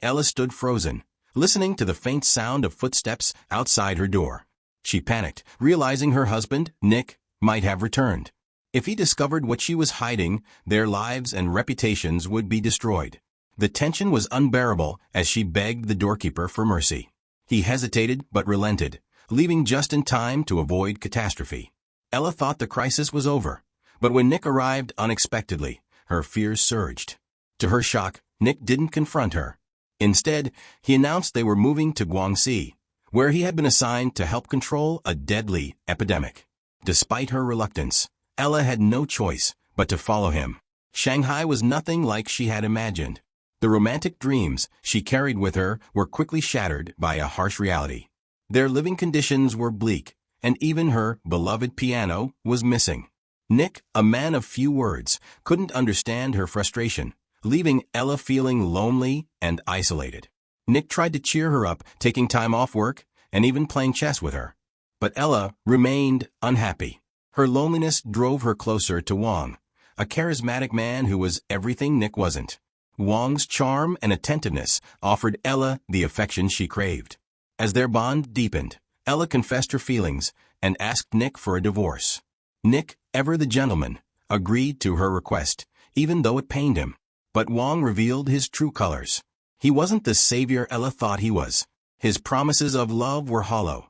Ella stood frozen, listening to the faint sound of footsteps outside her door. She panicked, realizing her husband, Nick, might have returned. If he discovered what she was hiding, their lives and reputations would be destroyed. The tension was unbearable as she begged the doorkeeper for mercy. He hesitated but relented, leaving just in time to avoid catastrophe. Ella thought the crisis was over, but when Nick arrived unexpectedly, her fears surged. To her shock, Nick didn't confront her. Instead, he announced they were moving to Guangxi, where he had been assigned to help control a deadly epidemic. Despite her reluctance, Ella had no choice but to follow him. Shanghai was nothing like she had imagined. The romantic dreams she carried with her were quickly shattered by a harsh reality. Their living conditions were bleak, and even her beloved piano was missing. Nick, a man of few words, couldn't understand her frustration, leaving Ella feeling lonely and isolated. Nick tried to cheer her up, taking time off work and even playing chess with her. But Ella remained unhappy. Her loneliness drove her closer to Wang, a charismatic man who was everything Nick wasn't. Wang's charm and attentiveness offered Ella the affection she craved. As their bond deepened, Ella confessed her feelings and asked Nick for a divorce. Nick, ever the gentleman, agreed to her request, even though it pained him. But Wang revealed his true colors. He wasn't the savior Ella thought he was. His promises of love were hollow,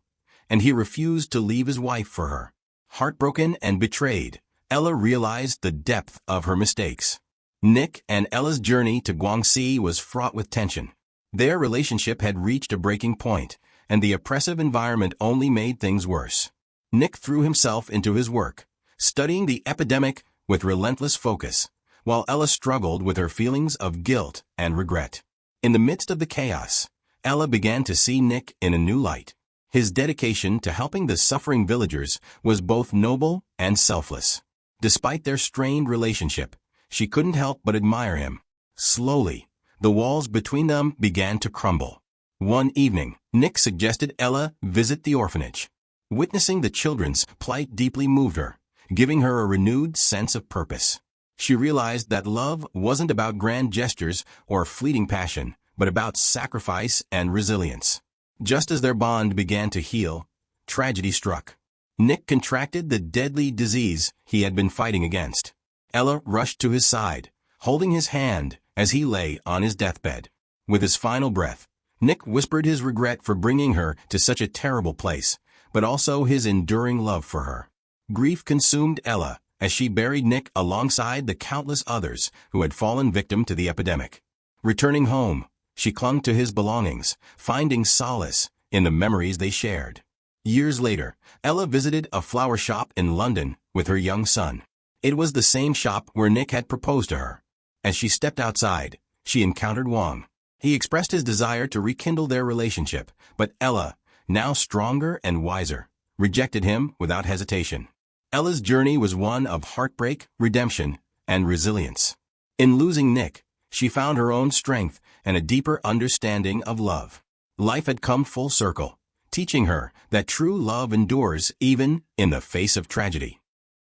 and he refused to leave his wife for her. Heartbroken and betrayed, Ella realized the depth of her mistakes. Nick and Ella's journey to Guangxi was fraught with tension. Their relationship had reached a breaking point, and the oppressive environment only made things worse. Nick threw himself into his work, studying the epidemic with relentless focus, while Ella struggled with her feelings of guilt and regret. In the midst of the chaos, Ella began to see Nick in a new light. His dedication to helping the suffering villagers was both noble and selfless. Despite their strained relationship, she couldn't help but admire him. Slowly, the walls between them began to crumble. One evening, Nick suggested Ella visit the orphanage. Witnessing the children's plight deeply moved her, giving her a renewed sense of purpose. She realized that love wasn't about grand gestures or fleeting passion, but about sacrifice and resilience. Just as their bond began to heal, tragedy struck. Nick contracted the deadly disease he had been fighting against. Ella rushed to his side, holding his hand as he lay on his deathbed. With his final breath, Nick whispered his regret for bringing her to such a terrible place, but also his enduring love for her. Grief consumed Ella as she buried Nick alongside the countless others who had fallen victim to the epidemic. Returning home, she clung to his belongings, finding solace in the memories they shared. Years later, Ella visited a flower shop in London with her young son. It was the same shop where Nick had proposed to her. As she stepped outside, she encountered Wang. He expressed his desire to rekindle their relationship, but Ella, now stronger and wiser, rejected him without hesitation. Ella's journey was one of heartbreak, redemption, and resilience. In losing Nick, she found her own strength and a deeper understanding of love. Life had come full circle, teaching her that true love endures even in the face of tragedy.